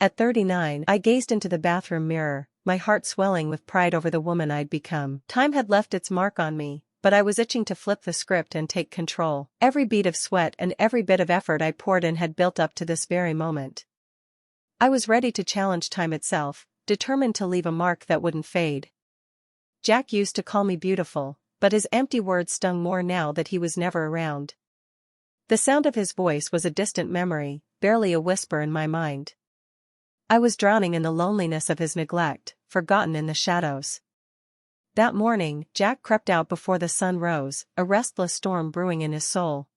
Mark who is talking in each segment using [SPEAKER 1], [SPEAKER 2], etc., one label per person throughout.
[SPEAKER 1] At 39, I gazed into the bathroom mirror, my heart swelling with pride over the woman I'd become. Time had left its mark on me, but I was itching to flip the script and take control. Every bead of sweat and every bit of effort I poured in had built up to this very moment. I was ready to challenge time itself, determined to leave a mark that wouldn't fade. Jack used to call me beautiful, but his empty words stung more now that he was never around. The sound of his voice was a distant memory, barely a whisper in my mind. I was drowning in the loneliness of his neglect, forgotten in the shadows. That morning, Jack crept out before the sun rose, a restless storm brewing in his soul.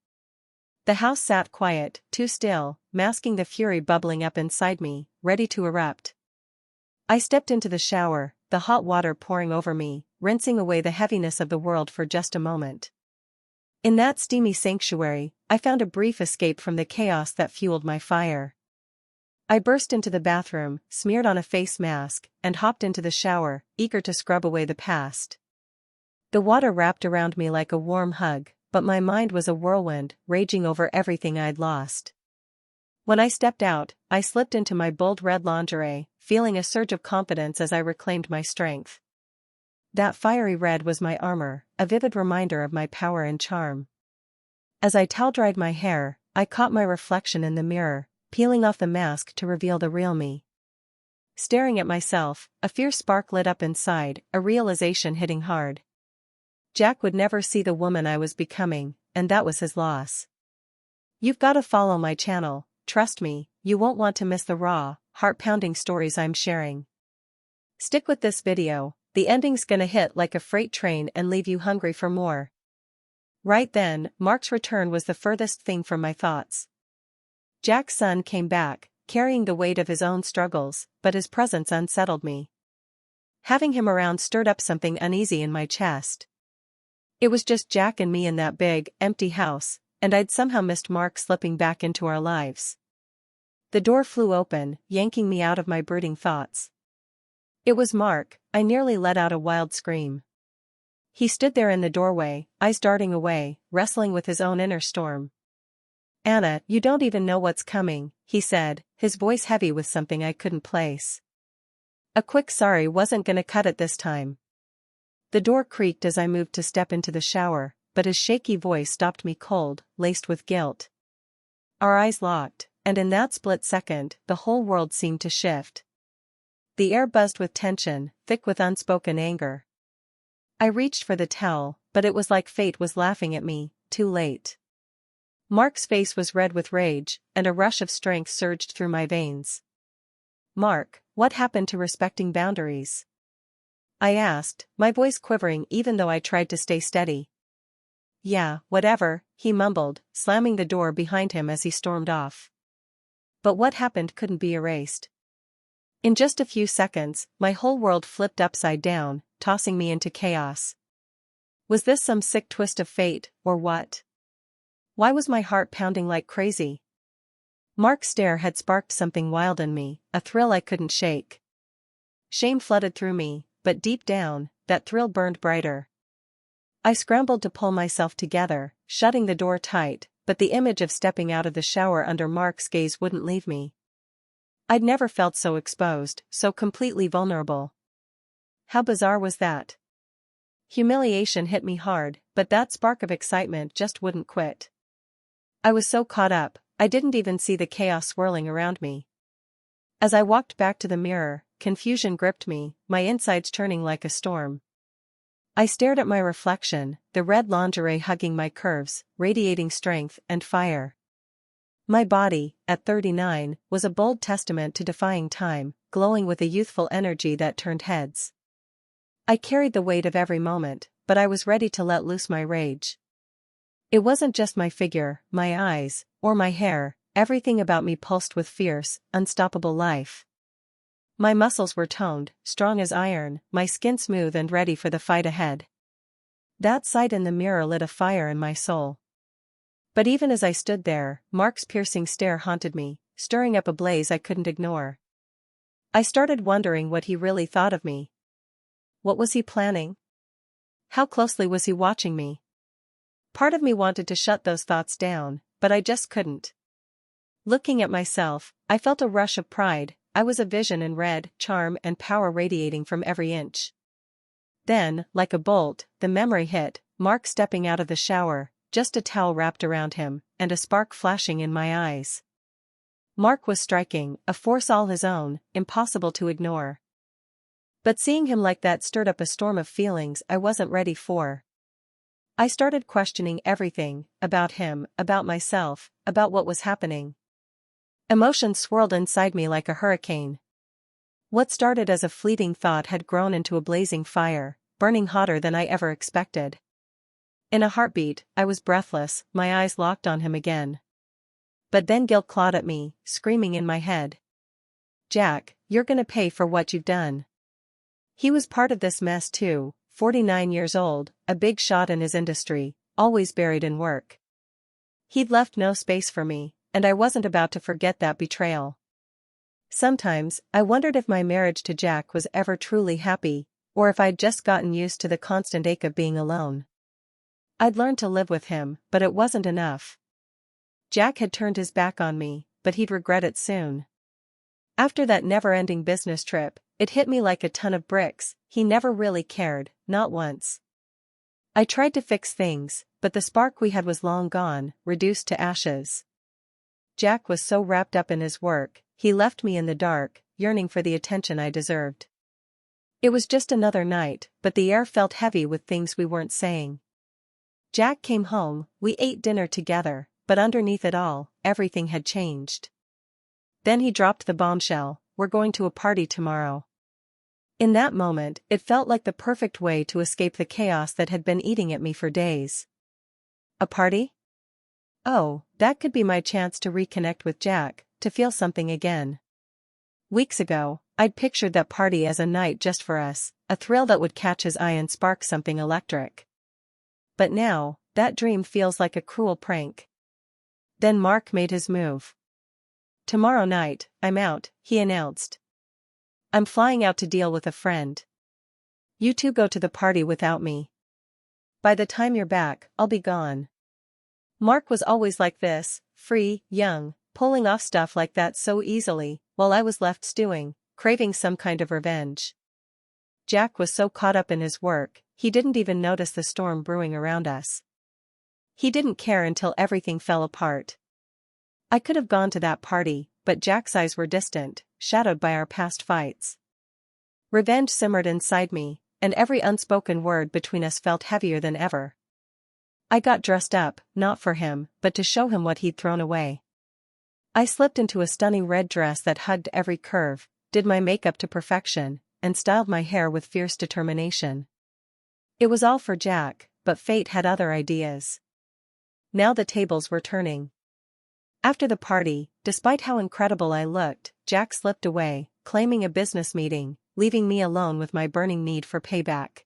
[SPEAKER 1] The house sat quiet, too still, masking the fury bubbling up inside me, ready to erupt. I stepped into the shower, the hot water pouring over me, rinsing away the heaviness of the world for just a moment. In that steamy sanctuary, I found a brief escape from the chaos that fueled my fire. I burst into the bathroom, smeared on a face mask, and hopped into the shower, eager to scrub away the past. The water wrapped around me like a warm hug, but my mind was a whirlwind, raging over everything I'd lost. When I stepped out, I slipped into my bold red lingerie, feeling a surge of confidence as I reclaimed my strength. That fiery red was my armor, a vivid reminder of my power and charm. As I towel-dried my hair, I caught my reflection in the mirror, peeling off the mask to reveal the real me. Staring at myself, a fierce spark lit up inside, a realization hitting hard. Jack would never see the woman I was becoming, and that was his loss. You've gotta follow my channel, trust me, you won't want to miss the raw, heart-pounding stories I'm sharing. Stick with this video, the ending's gonna hit like a freight train and leave you hungry for more. Right then, Mark's return was the furthest thing from my thoughts. Jack's son came back, carrying the weight of his own struggles, but his presence unsettled me. Having him around stirred up something uneasy in my chest. It was just Jack and me in that big, empty house, and I'd somehow missed Mark slipping back into our lives. The door flew open, yanking me out of my brooding thoughts. It was Mark. I nearly let out a wild scream. He stood there in the doorway, eyes darting away, wrestling with his own inner storm. "Anna, you don't even know what's coming," he said, his voice heavy with something I couldn't place. A quick sorry wasn't gonna cut it this time. The door creaked as I moved to step into the shower, but his shaky voice stopped me cold, laced with guilt. Our eyes locked, and in that split second, the whole world seemed to shift. The air buzzed with tension, thick with unspoken anger. I reached for the towel, but it was like fate was laughing at me, too late. Mark's face was red with rage, and a rush of strength surged through my veins. "Mark, what happened to respecting boundaries?" I asked, my voice quivering even though I tried to stay steady. "Yeah, whatever," he mumbled, slamming the door behind him as he stormed off. But what happened couldn't be erased. In just a few seconds, my whole world flipped upside down, tossing me into chaos. Was this some sick twist of fate, or what? Why was my heart pounding like crazy? Mark's stare had sparked something wild in me, a thrill I couldn't shake. Shame flooded through me, but deep down, that thrill burned brighter. I scrambled to pull myself together, shutting the door tight, but the image of stepping out of the shower under Mark's gaze wouldn't leave me. I'd never felt so exposed, so completely vulnerable. How bizarre was that? Humiliation hit me hard, but that spark of excitement just wouldn't quit. I was so caught up, I didn't even see the chaos swirling around me. As I walked back to the mirror, confusion gripped me, my insides churning like a storm. I stared at my reflection, the red lingerie hugging my curves, radiating strength and fire. My body, at 39, was a bold testament to defying time, glowing with a youthful energy that turned heads. I carried the weight of every moment, but I was ready to let loose my rage. It wasn't just my figure, my eyes, or my hair, everything about me pulsed with fierce, unstoppable life. My muscles were toned, strong as iron, my skin smooth and ready for the fight ahead. That sight in the mirror lit a fire in my soul. But even as I stood there, Mark's piercing stare haunted me, stirring up a blaze I couldn't ignore. I started wondering what he really thought of me. What was he planning? How closely was he watching me? Part of me wanted to shut those thoughts down, but I just couldn't. Looking at myself, I felt a rush of pride, I was a vision in red, charm and power radiating from every inch. Then, like a bolt, the memory hit, Mark stepping out of the shower, just a towel wrapped around him, and a spark flashing in my eyes. Mark was striking, a force all his own, impossible to ignore. But seeing him like that stirred up a storm of feelings I wasn't ready for. I started questioning everything, about him, about myself, about what was happening. Emotions swirled inside me like a hurricane. What started as a fleeting thought had grown into a blazing fire, burning hotter than I ever expected. In a heartbeat, I was breathless, my eyes locked on him again. But then guilt clawed at me, screaming in my head. Jack, you're gonna pay for what you've done. He was part of this mess too, 49 years old, a big shot in his industry, always buried in work. He'd left no space for me, and I wasn't about to forget that betrayal. Sometimes, I wondered if my marriage to Jack was ever truly happy, or if I'd just gotten used to the constant ache of being alone. I'd learned to live with him, but it wasn't enough. Jack had turned his back on me, but he'd regret it soon. After that never-ending business trip, it hit me like a ton of bricks. He never really cared, not once. I tried to fix things, but the spark we had was long gone, reduced to ashes. Jack was so wrapped up in his work, he left me in the dark, yearning for the attention I deserved. It was just another night, but the air felt heavy with things we weren't saying. Jack came home, we ate dinner together, but underneath it all, everything had changed. Then he dropped the bombshell, "We're going to a party tomorrow." In that moment, it felt like the perfect way to escape the chaos that had been eating at me for days. A party? Oh, that could be my chance to reconnect with Jack, to feel something again. Weeks ago, I'd pictured that party as a night just for us, a thrill that would catch his eye and spark something electric. But now, that dream feels like a cruel prank. Then Mark made his move. "Tomorrow night, I'm out," he announced. "I'm flying out to deal with a friend. You two go to the party without me. By the time you're back, I'll be gone." Mark was always like this, free, young, pulling off stuff like that so easily, while I was left stewing, craving some kind of revenge. Jack was so caught up in his work, he didn't even notice the storm brewing around us. He didn't care until everything fell apart. I could have gone to that party, but Jack's eyes were distant, shadowed by our past fights. Revenge simmered inside me, and every unspoken word between us felt heavier than ever. I got dressed up, not for him, but to show him what he'd thrown away. I slipped into a stunning red dress that hugged every curve, did my makeup to perfection, and styled my hair with fierce determination. It was all for Jack, but fate had other ideas. Now the tables were turning. After the party, despite how incredible I looked, Jack slipped away, claiming a business meeting, leaving me alone with my burning need for payback.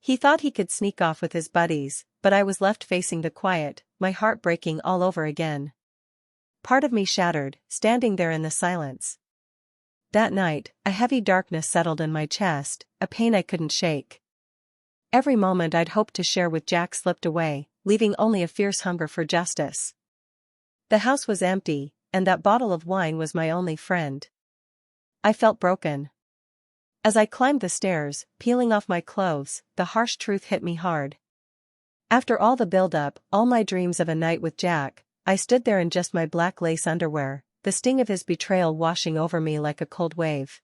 [SPEAKER 1] He thought he could sneak off with his buddies, but I was left facing the quiet, my heart breaking all over again. Part of me shattered, standing there in the silence. That night, a heavy darkness settled in my chest, a pain I couldn't shake. Every moment I'd hoped to share with Jack slipped away, leaving only a fierce hunger for justice. The house was empty, and that bottle of wine was my only friend. I felt broken. As I climbed the stairs, peeling off my clothes, the harsh truth hit me hard. After all the build-up, all my dreams of a night with Jack, I stood there in just my black lace underwear, the sting of his betrayal washing over me like a cold wave.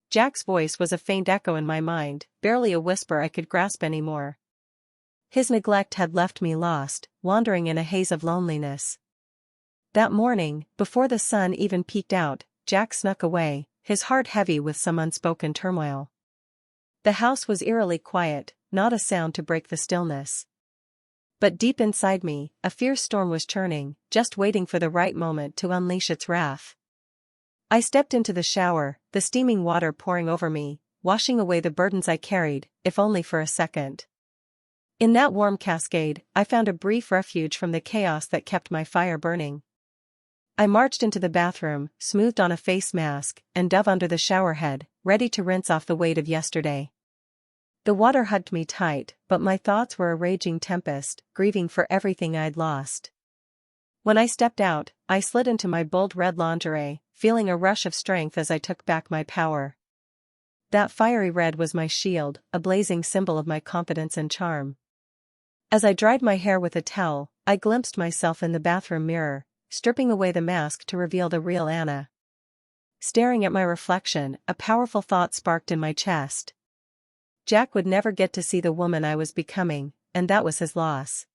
[SPEAKER 1] Jack's voice was a faint echo in my mind, barely a whisper I could grasp anymore. His neglect had left me lost, wandering in a haze of loneliness. That morning, before the sun even peeked out, Jack snuck away, his heart heavy with some unspoken turmoil. The house was eerily quiet, not a sound to break the stillness. But deep inside me, a fierce storm was churning, just waiting for the right moment to unleash its wrath. I stepped into the shower, the steaming water pouring over me, washing away the burdens I carried, if only for a second. In that warm cascade, I found a brief refuge from the chaos that kept my fire burning. I marched into the bathroom, smoothed on a face mask, and dove under the shower head, ready to rinse off the weight of yesterday. The water hugged me tight, but my thoughts were a raging tempest, grieving for everything I'd lost. When I stepped out, I slid into my bold red lingerie, feeling a rush of strength as I took back my power. That fiery red was my shield, a blazing symbol of my confidence and charm. As I dried my hair with a towel, I glimpsed myself in the bathroom mirror, stripping away the mask to reveal the real Anna. Staring at my reflection, a powerful thought sparked in my chest. Jack would never get to see the woman I was becoming, and that was his loss.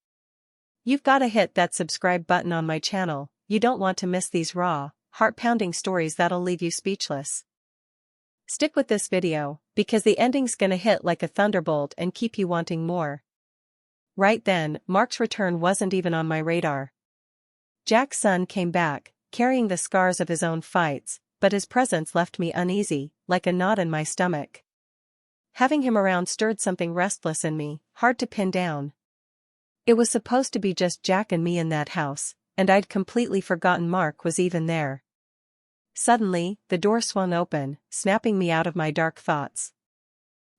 [SPEAKER 1] You've gotta hit that subscribe button on my channel. You don't want to miss these raw, heart-pounding stories that'll leave you speechless. Stick with this video, because the ending's gonna hit like a thunderbolt and keep you wanting more. Right then, Mark's return wasn't even on my radar. Jack's son came back, carrying the scars of his own fights, but his presence left me uneasy, like a knot in my stomach. Having him around stirred something restless in me, hard to pin down. It was supposed to be just Jack and me in that house, and I'd completely forgotten Mark was even there. Suddenly, the door swung open, snapping me out of my dark thoughts.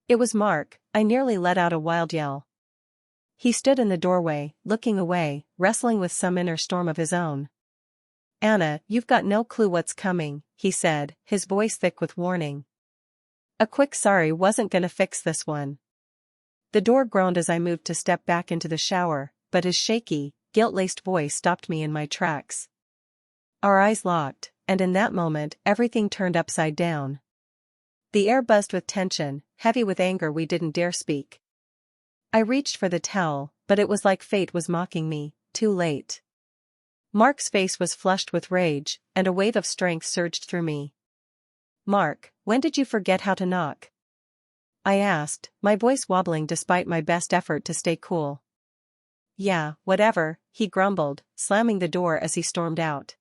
[SPEAKER 1] It was Mark. I nearly let out a wild yell. He stood in the doorway, looking away, wrestling with some inner storm of his own. "Anna, you've got no clue what's coming," he said, his voice thick with warning. A quick sorry wasn't gonna fix this one. The door groaned as I moved to step back into the shower, but his shaky, guilt-laced voice stopped me in my tracks. Our eyes locked, and in that moment everything turned upside down. The air buzzed with tension, heavy with anger we didn't dare speak. I reached for the towel, but it was like fate was mocking me, too late. Mark's face was flushed with rage, and a wave of strength surged through me. "Mark, when did you forget how to knock?" I asked, my voice wobbling despite my best effort to stay cool. "Yeah, whatever," he grumbled, slamming the door as he stormed out.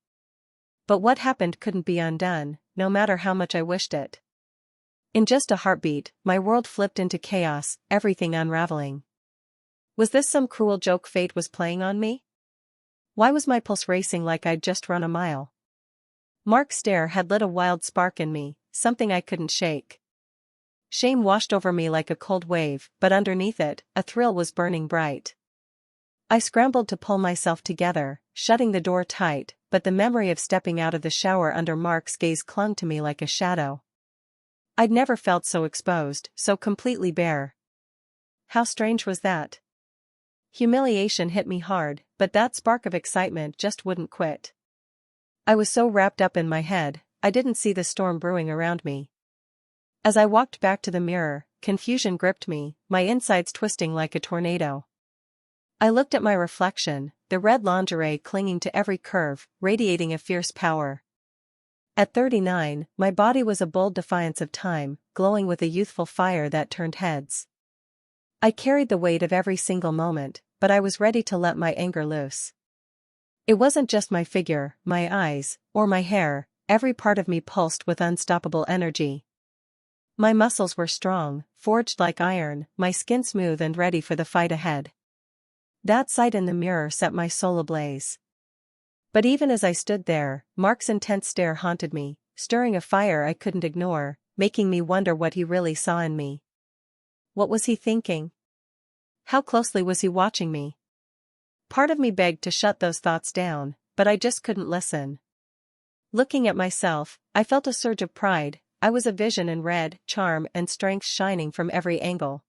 [SPEAKER 1] But what happened couldn't be undone, no matter how much I wished it. In just a heartbeat, my world flipped into chaos, everything unraveling. Was this some cruel joke fate was playing on me? Why was my pulse racing like I'd just run a mile? Mark's stare had lit a wild spark in me, something I couldn't shake. Shame washed over me like a cold wave, but underneath it, a thrill was burning bright. I scrambled to pull myself together, shutting the door tight, but the memory of stepping out of the shower under Mark's gaze clung to me like a shadow. I'd never felt so exposed, so completely bare. How strange was that? Humiliation hit me hard, but that spark of excitement just wouldn't quit. I was so wrapped up in my head, I didn't see the storm brewing around me. As I walked back to the mirror, confusion gripped me, my insides twisting like a tornado. I looked at my reflection, the red lingerie clinging to every curve, radiating a fierce power. At 39, my body was a bold defiance of time, glowing with a youthful fire that turned heads. I carried the weight of every single moment, but I was ready to let my anger loose. It wasn't just my figure, my eyes, or my hair, every part of me pulsed with unstoppable energy. My muscles were strong, forged like iron, my skin smooth and ready for the fight ahead. That sight in the mirror set my soul ablaze. But even as I stood there, Mark's intense stare haunted me, stirring a fire I couldn't ignore, making me wonder what he really saw in me. What was he thinking? How closely was he watching me? Part of me begged to shut those thoughts down, but I just couldn't listen. Looking at myself, I felt a surge of pride. I was a vision in red, charm and strength shining from every angle.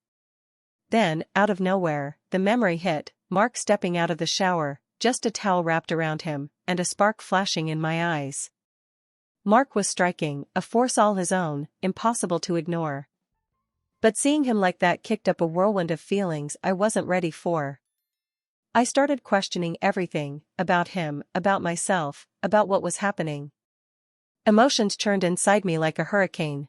[SPEAKER 1] Then, out of nowhere, the memory hit, Mark stepping out of the shower, just a towel wrapped around him, and a spark flashing in my eyes. Mark was striking, a force all his own, impossible to ignore. But seeing him like that kicked up a whirlwind of feelings I wasn't ready for. I started questioning everything, about him, about myself, about what was happening. Emotions churned inside me like a hurricane.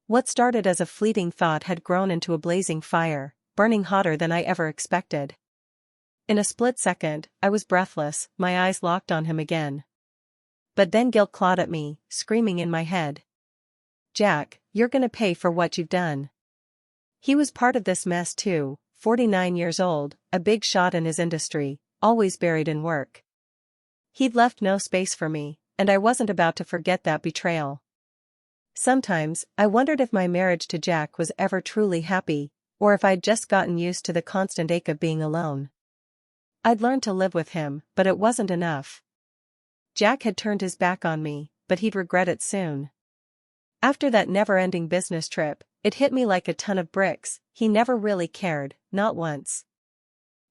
[SPEAKER 1] What started as a fleeting thought had grown into a blazing fire, burning hotter than I ever expected. In a split second, I was breathless, my eyes locked on him again. But then guilt clawed at me, screaming in my head. "Jack, you're gonna pay for what you've done." He was part of this mess too, 49 years old, a big shot in his industry, always buried in work. He'd left no space for me, and I wasn't about to forget that betrayal. Sometimes, I wondered if my marriage to Jack was ever truly happy, or if I'd just gotten used to the constant ache of being alone. I'd learned to live with him, but it wasn't enough. Jack had turned his back on me, but he'd regret it soon. After that never-ending business trip, it hit me like a ton of bricks. He never really cared, not once.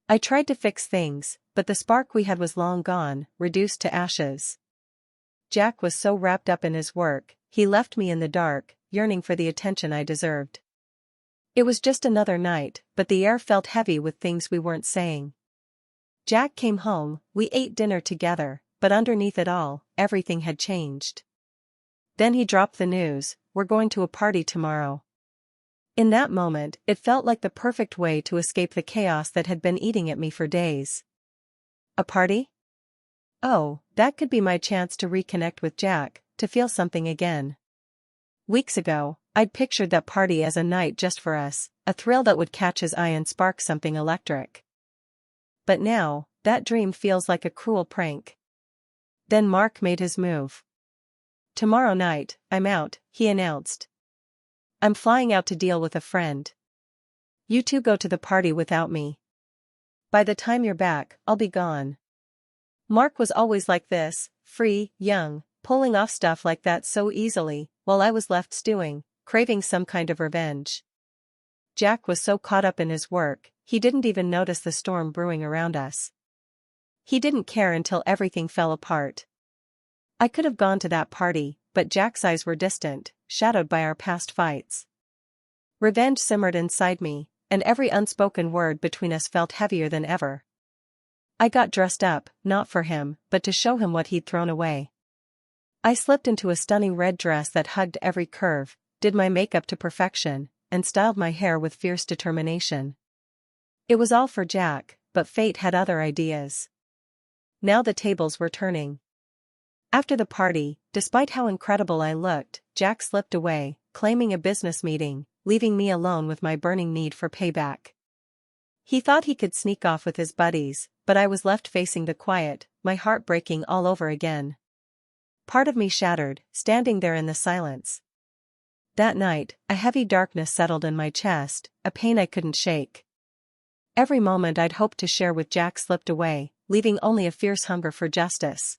[SPEAKER 1] I tried to fix things, but the spark we had was long gone, reduced to ashes. Jack was so wrapped up in his work, he left me in the dark, yearning for the attention I deserved. It was just another night, but the air felt heavy with things we weren't saying. Jack came home, we ate dinner together, but underneath it all, everything had changed. Then he dropped the news, "We're going to a party tomorrow." In that moment, it felt like the perfect way to escape the chaos that had been eating at me for days. A party? Oh, that could be my chance to reconnect with Jack, to feel something again. Weeks ago, I'd pictured that party as a night just for us, a thrill that would catch his eye and spark something electric. But now, that dream feels like a cruel prank. Then Mark made his move. "Tomorrow night, I'm out," he announced. "I'm flying out to deal with a friend. You two go to the party without me. By the time you're back, I'll be gone." Mark was always like this, free, young, pulling off stuff like that so easily, while I was left stewing, craving some kind of revenge. Jack was so caught up in his work, he didn't even notice the storm brewing around us. He didn't care until everything fell apart. I could have gone to that party, but Jack's eyes were distant, shadowed by our past fights. Revenge simmered inside me, and every unspoken word between us felt heavier than ever. I got dressed up, not for him, but to show him what he'd thrown away. I slipped into a stunning red dress that hugged every curve, did my makeup to perfection, and styled my hair with fierce determination. It was all for Jack, but fate had other ideas. Now the tables were turning. After the party, despite how incredible I looked, Jack slipped away, claiming a business meeting, leaving me alone with my burning need for payback. He thought he could sneak off with his buddies, but I was left facing the quiet, my heart breaking all over again. Part of me shattered, standing there in the silence. That night, a heavy darkness settled in my chest, a pain I couldn't shake. Every moment I'd hoped to share with Jack slipped away, leaving only a fierce hunger for justice.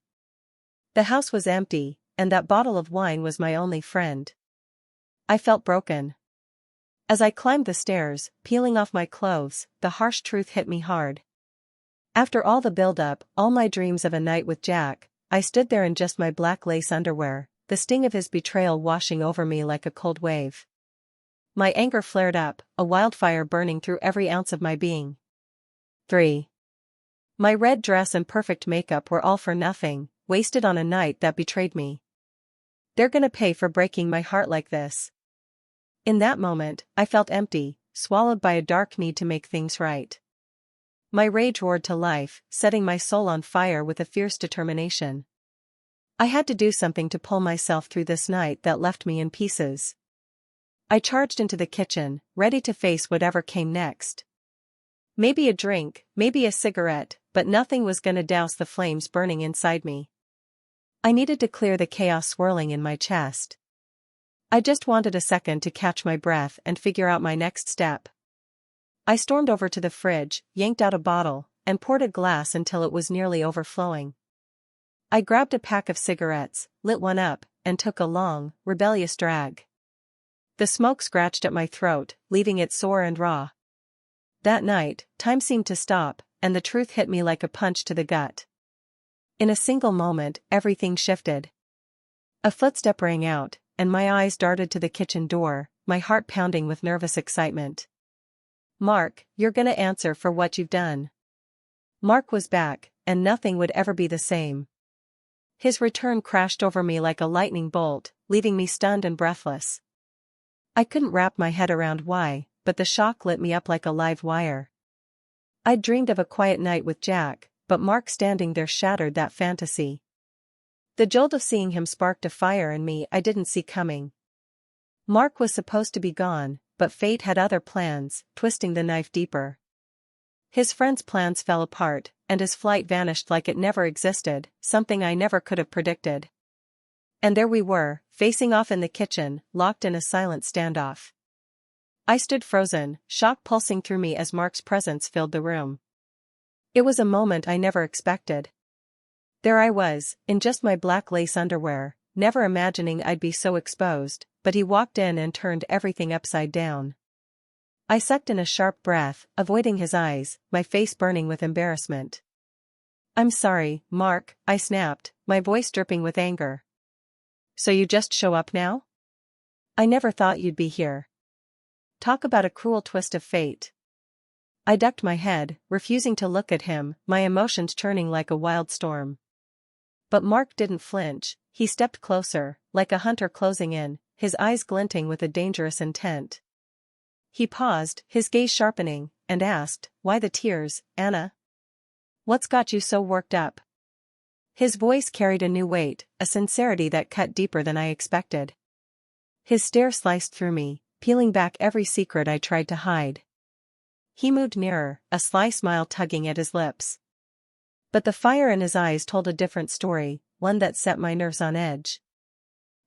[SPEAKER 1] The house was empty, and that bottle of wine was my only friend. I felt broken. As I climbed the stairs, peeling off my clothes, the harsh truth hit me hard. After all the build-up, all my dreams of a night with Jack, I stood there in just my black lace underwear, the sting of his betrayal washing over me like a cold wave. My anger flared up, a wildfire burning through every ounce of my being. 3. My red dress and perfect makeup were all for nothing, wasted on a night that betrayed me. They're gonna pay for breaking my heart like this. In that moment, I felt empty, swallowed by a dark need to make things right. My rage roared to life, setting my soul on fire with a fierce determination. I had to do something to pull myself through this night that left me in pieces. I charged into the kitchen, ready to face whatever came next. Maybe a drink, maybe a cigarette, but nothing was gonna douse the flames burning inside me. I needed to clear the chaos swirling in my chest. I just wanted a second to catch my breath and figure out my next step. I stormed over to the fridge, yanked out a bottle, and poured a glass until it was nearly overflowing. I grabbed a pack of cigarettes, lit one up, and took a long, rebellious drag. The smoke scratched at my throat, leaving it sore and raw. That night, time seemed to stop, and the truth hit me like a punch to the gut. In a single moment, everything shifted. A footstep rang out, and my eyes darted to the kitchen door, my heart pounding with nervous excitement. "Mark, you're gonna answer for what you've done." Mark was back, and nothing would ever be the same. His return crashed over me like a lightning bolt, leaving me stunned and breathless. I couldn't wrap my head around why, but the shock lit me up like a live wire. I'd dreamed of a quiet night with Jack, but Mark standing there shattered that fantasy. The jolt of seeing him sparked a fire in me I didn't see coming. Mark was supposed to be gone, but fate had other plans, twisting the knife deeper. His friend's plans fell apart, and his flight vanished like it never existed, something I never could have predicted. And there we were, facing off in the kitchen, locked in a silent standoff. I stood frozen, shock pulsing through me as Mark's presence filled the room. It was a moment I never expected. There I was, in just my black lace underwear, never imagining I'd be so exposed, but he walked in and turned everything upside down. I sucked in a sharp breath, avoiding his eyes, my face burning with embarrassment. "I'm sorry, Mark," I snapped, my voice dripping with anger. "So you just show up now? I never thought you'd be here." Talk about a cruel twist of fate. I ducked my head, refusing to look at him, my emotions churning like a wild storm. But Mark didn't flinch. He stepped closer, like a hunter closing in, his eyes glinting with a dangerous intent. He paused, his gaze sharpening, and asked, "Why the tears, Anna? What's got you so worked up?" His voice carried a new weight, a sincerity that cut deeper than I expected. His stare sliced through me, peeling back every secret I tried to hide. He moved nearer, a sly smile tugging at his lips. But the fire in his eyes told a different story, one that set my nerves on edge.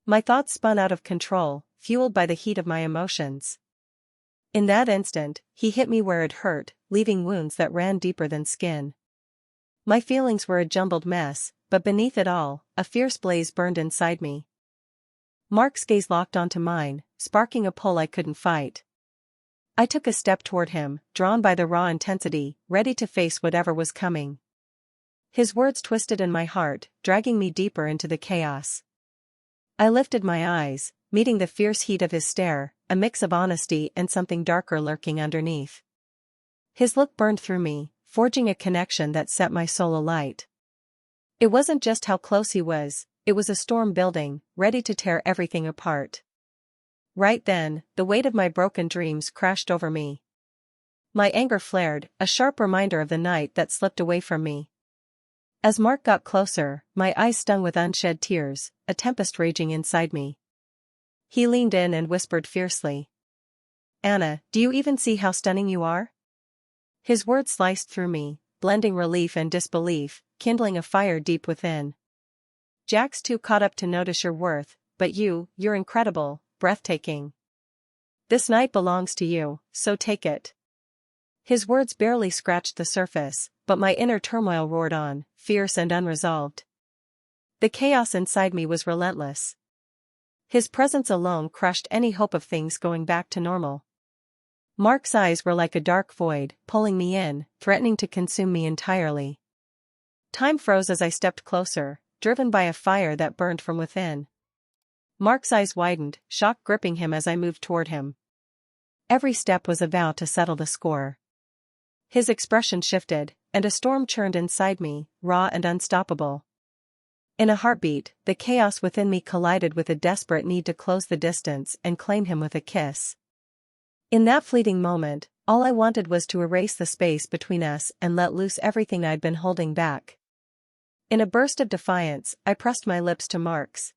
[SPEAKER 1] My thoughts spun out of control, fueled by the heat of my emotions. In that instant, he hit me where it hurt, leaving wounds that ran deeper than skin. My feelings were a jumbled mess, but beneath it all, a fierce blaze burned inside me. Mark's gaze locked onto mine, sparking a pull I couldn't fight. I took a step toward him, drawn by the raw intensity, ready to face whatever was coming. His words twisted in my heart, dragging me deeper into the chaos. I lifted my eyes, meeting the fierce heat of his stare, a mix of honesty and something darker lurking underneath. His look burned through me, forging a connection that set my soul alight. It wasn't just how close he was, it was a storm building, ready to tear everything apart. Right then, the weight of my broken dreams crashed over me. My anger flared, a sharp reminder of the night that slipped away from me. As Mark got closer, my eyes stung with unshed tears, a tempest raging inside me. He leaned in and whispered fiercely, "Anna, do you even see how stunning you are?" His words sliced through me, blending relief and disbelief, kindling a fire deep within. "Jack's too caught up to notice your worth, but you're incredible, breathtaking. This night belongs to you, so take it." His words barely scratched the surface, but my inner turmoil roared on, fierce and unresolved. The chaos inside me was relentless. His presence alone crushed any hope of things going back to normal. Mark's eyes were like a dark void, pulling me in, threatening to consume me entirely. Time froze as I stepped closer, driven by a fire that burned from within. Mark's eyes widened, shock gripping him as I moved toward him. Every step was a vow to settle the score. His expression shifted, and a storm churned inside me, raw and unstoppable. In a heartbeat, the chaos within me collided with a desperate need to close the distance and claim him with a kiss. In that fleeting moment, all I wanted was to erase the space between us and let loose everything I'd been holding back. In a burst of defiance, I pressed my lips to Mark's.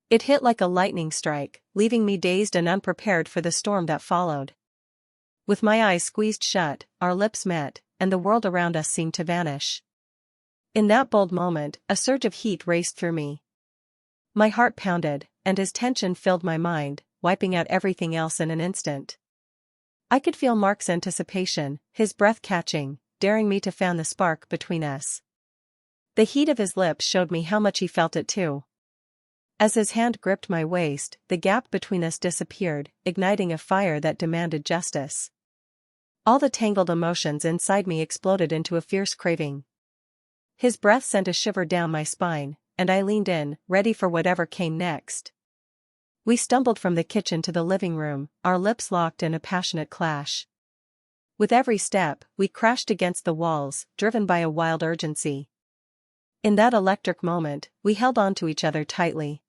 [SPEAKER 1] It hit like a lightning strike, leaving me dazed and unprepared for the storm that followed. With my eyes squeezed shut, our lips met, and the world around us seemed to vanish. In that bold moment, a surge of heat raced through me. My heart pounded, and his tension filled my mind, wiping out everything else in an instant. I could feel Mark's anticipation, his breath catching, daring me to fan the spark between us. The heat of his lips showed me how much he felt it too. As his hand gripped my waist, the gap between us disappeared, igniting a fire that demanded justice. All the tangled emotions inside me exploded into a fierce craving. His breath sent a shiver down my spine, and I leaned in, ready for whatever came next. We stumbled from the kitchen to the living room, our lips locked in a passionate clash. With every step, we crashed against the walls, driven by a wild urgency. In that electric moment, we held on to each other tightly.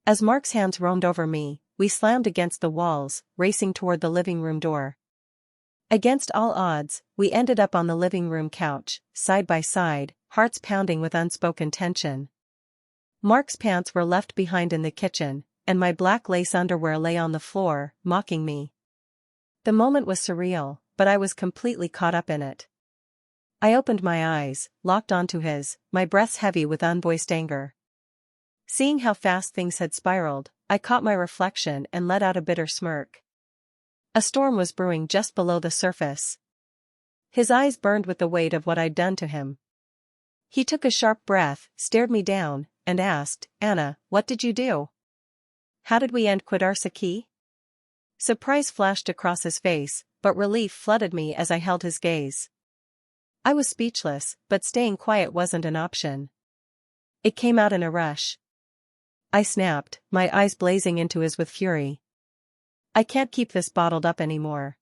[SPEAKER 1] As Mark's hands roamed over me, we slammed against the walls, racing toward the living room door. Against all odds, we ended up on the living room couch, side by side, hearts pounding with unspoken tension. Mark's pants were left behind in the kitchen, and my black lace underwear lay on the floor, mocking me. The moment was surreal, but I was completely caught up in it. I opened my eyes, locked onto his, my breaths heavy with unvoiced anger. Seeing how fast things had spiraled, I caught my reflection and let out a bitter smirk. A storm was brewing just below the surface. His eyes burned with the weight of what I'd done to him. He took a sharp breath, stared me down, and asked, "Anna, what did you do? How did we end Quidarsaki?" Surprise flashed across his face, but relief flooded me as I held his gaze. I was speechless, but staying quiet wasn't an option. It came out in a rush. I snapped, my eyes blazing into his with fury. I can't keep this bottled up anymore.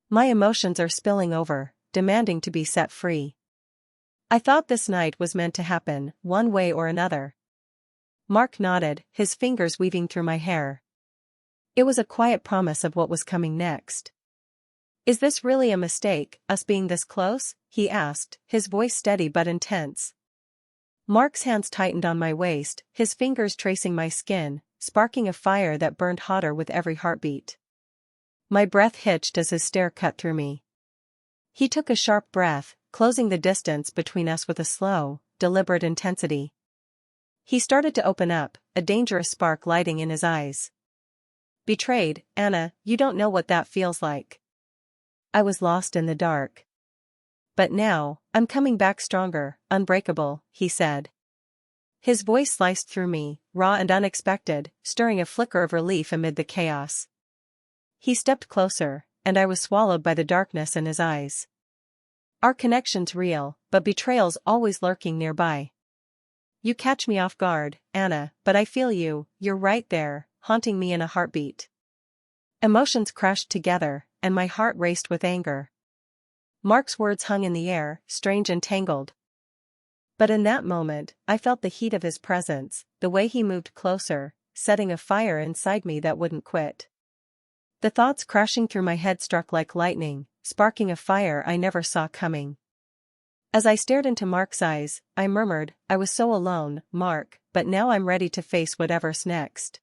[SPEAKER 1] My emotions are spilling over, demanding to be set free. I thought this night was meant to happen, one way or another. Mark nodded, his fingers weaving through my hair. It was a quiet promise of what was coming next. "Is this really a mistake, us being this close?" he asked, his voice steady but intense. Mark's hands tightened on my waist, his fingers tracing my skin, sparking a fire that burned hotter with every heartbeat. My breath hitched as his stare cut through me. He took a sharp breath, closing the distance between us with a slow, deliberate intensity. He started to open up, a dangerous spark lighting in his eyes. "Betrayed, Anna, you don't know what that feels like." I was lost in the dark. "But now, I'm coming back stronger, unbreakable," he said. His voice sliced through me, raw and unexpected, stirring a flicker of relief amid the chaos. He stepped closer, and I was swallowed by the darkness in his eyes. "Our connection's real, but betrayal's always lurking nearby. You catch me off guard, Anna, but I feel you're right there, haunting me in a heartbeat." Emotions crashed together, and my heart raced with anger. Mark's words hung in the air, strange and tangled. But in that moment, I felt the heat of his presence, the way he moved closer, setting a fire inside me that wouldn't quit. The thoughts crashing through my head struck like lightning, sparking a fire I never saw coming. As I stared into Mark's eyes, I murmured, "I was so alone, Mark, but now I'm ready to face whatever's next.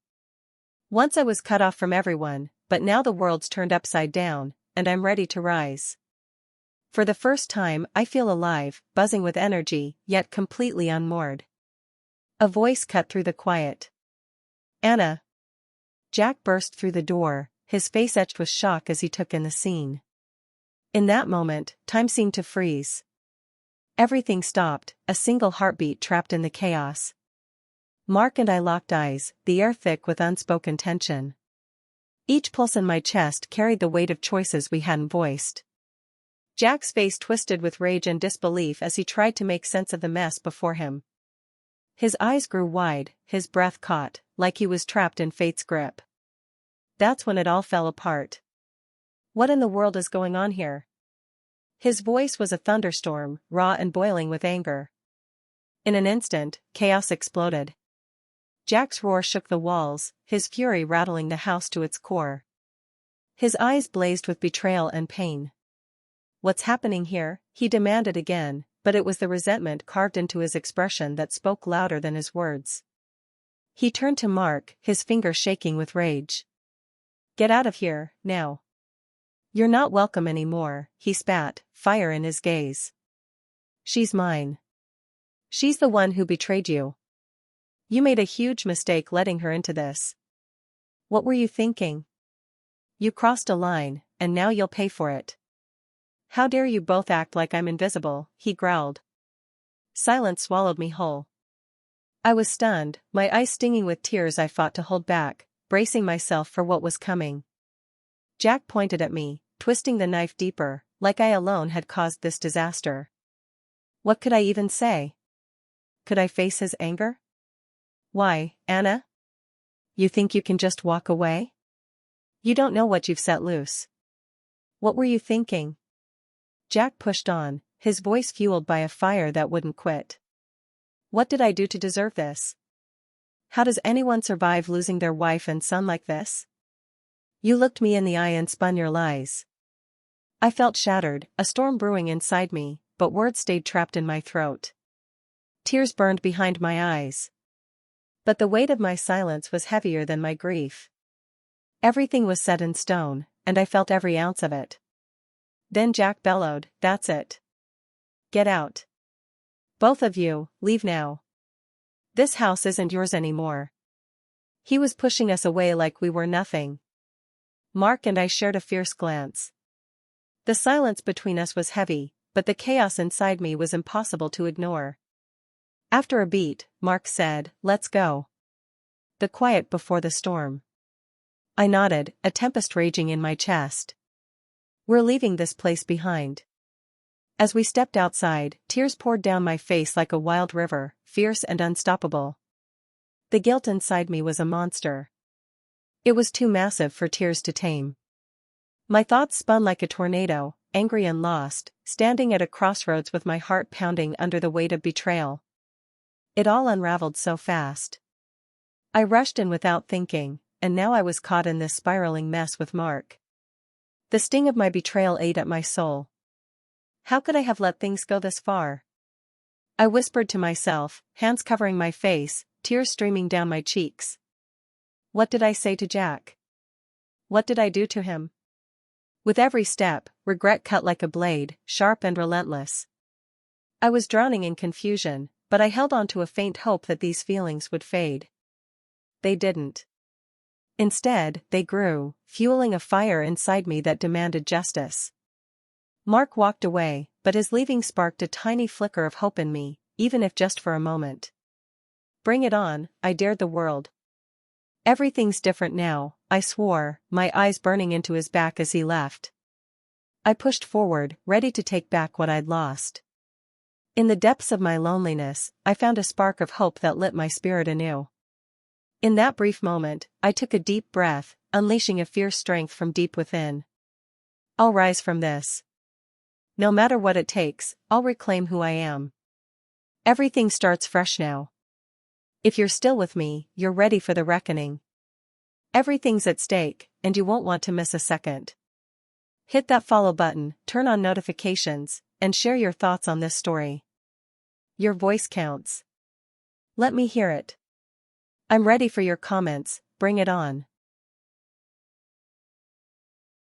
[SPEAKER 1] Once I was cut off from everyone, but now the world's turned upside down, and I'm ready to rise. For the first time I feel alive, buzzing with energy, yet completely unmoored." A voice cut through the quiet. "Anna." Jack burst through the door, his face etched with shock as he took in the scene. In that moment, time seemed to freeze. Everything stopped, a single heartbeat trapped in the chaos. Mark and I locked eyes, the air thick with unspoken tension. Each pulse in my chest carried the weight of choices we hadn't voiced. Jack's face twisted with rage and disbelief as he tried to make sense of the mess before him. His eyes grew wide, his breath caught, like he was trapped in fate's grip. That's when it all fell apart. "What in the world is going on here?" His voice was a thunderstorm, raw and boiling with anger. In an instant, chaos exploded. Jack's roar shook the walls, his fury rattling the house to its core. His eyes blazed with betrayal and pain. "What's happening here?" he demanded again, but it was the resentment carved into his expression that spoke louder than his words. He turned to Mark, his fingers shaking with rage. "Get out of here, now. You're not welcome anymore," he spat, fire in his gaze. "She's mine. She's the one who betrayed you. You made a huge mistake letting her into this. What were you thinking? You crossed a line, and now you'll pay for it. How dare you both act like I'm invisible," he growled. Silence swallowed me whole. I was stunned, my eyes stinging with tears I fought to hold back, bracing myself for what was coming. Jack pointed at me, twisting the knife deeper, like I alone had caused this disaster. What could I even say? Could I face his anger? "Why, Anna? You think you can just walk away? You don't know what you've set loose. What were you thinking?" Jack pushed on, his voice fueled by a fire that wouldn't quit. "What did I do to deserve this? How does anyone survive losing their wife and son like this? You looked me in the eye and spun your lies." I felt shattered, a storm brewing inside me, but words stayed trapped in my throat. Tears burned behind my eyes. But the weight of my silence was heavier than my grief. Everything was set in stone, and I felt every ounce of it. Then Jack bellowed, "That's it. Get out. Both of you, leave now. This house isn't yours anymore." He was pushing us away like we were nothing. Mark and I shared a fierce glance. The silence between us was heavy, but the chaos inside me was impossible to ignore. After a beat, Mark said, "Let's go." The quiet before the storm. I nodded, a tempest raging in my chest. We're leaving this place behind. As we stepped outside, tears poured down my face like a wild river, fierce and unstoppable. The guilt inside me was a monster. It was too massive for tears to tame. My thoughts spun like a tornado, angry and lost, standing at a crossroads with my heart pounding under the weight of betrayal. It all unraveled so fast. I rushed in without thinking, and now I was caught in this spiraling mess with Mark. The sting of my betrayal ate at my soul. How could I have let things go this far? I whispered to myself, hands covering my face, tears streaming down my cheeks. What did I say to Jack? What did I do to him? With every step, regret cut like a blade, sharp and relentless. I was drowning in confusion, but I held on to a faint hope that these feelings would fade. They didn't. Instead, they grew, fueling a fire inside me that demanded justice. Mark walked away, but his leaving sparked a tiny flicker of hope in me, even if just for a moment. Bring it on, I dared the world. Everything's different now, I swore, my eyes burning into his back as he left. I pushed forward, ready to take back what I'd lost. In the depths of my loneliness, I found a spark of hope that lit my spirit anew. In that brief moment, I took a deep breath, unleashing a fierce strength from deep within. I'll rise from this. No matter what it takes, I'll reclaim who I am. Everything starts fresh now. If you're still with me, you're ready for the reckoning. Everything's at stake, and you won't want to miss a second. Hit that follow button, turn on notifications, and share your thoughts on this story. Your voice counts. Let me hear it. I'm ready for your comments, bring it on.